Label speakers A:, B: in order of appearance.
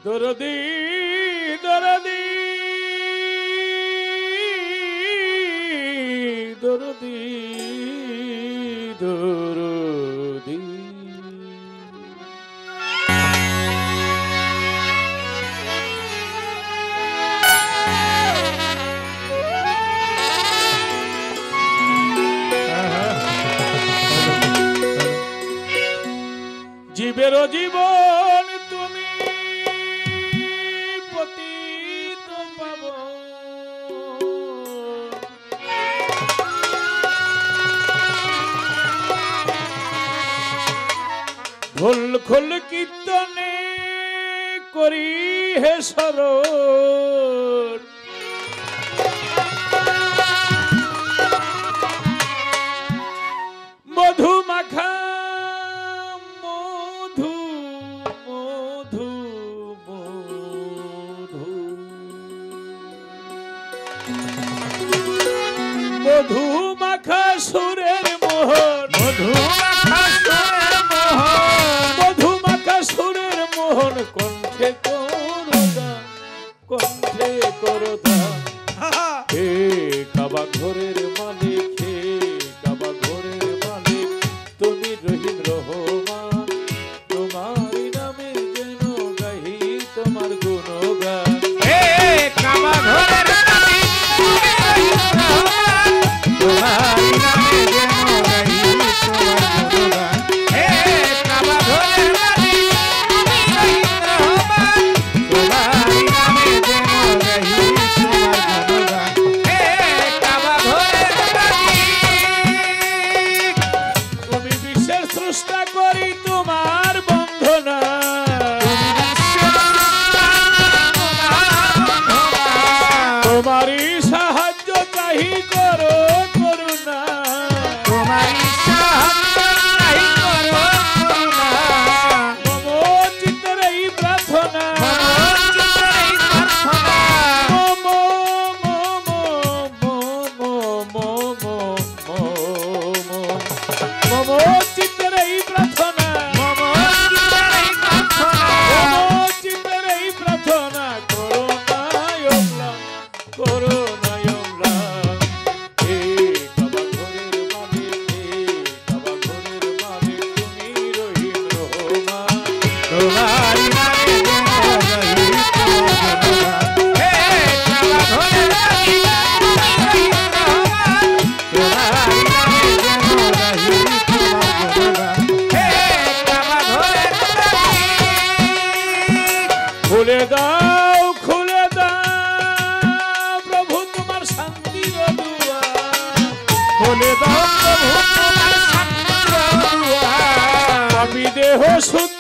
A: দরদি দরদি দরদি দরদি জীবের জীবন তুমি পতিত পাবন খোল খোল কীর্তনে করি হে শরণ মধু মাখা মধু মাখা সুরের মোহন মধু মাখা সুরের মোহন মধু মাখা সুরের মোহন কণ্ঠে করদান কণ্ঠে করদান হে কাবা ঘরের মালিক হে কাবা ঘরের মালিক তুমি রহিম রহমান তোমার নামে যেন গাহি তোমার গুণগান হে কাবা ঘরের খুলে দাও প্রভু তোমার শান্তির দুয়ার খুলে দাও প্রভু তোমার শান্তির দুয়ার আমি দেহ শুদ্ধ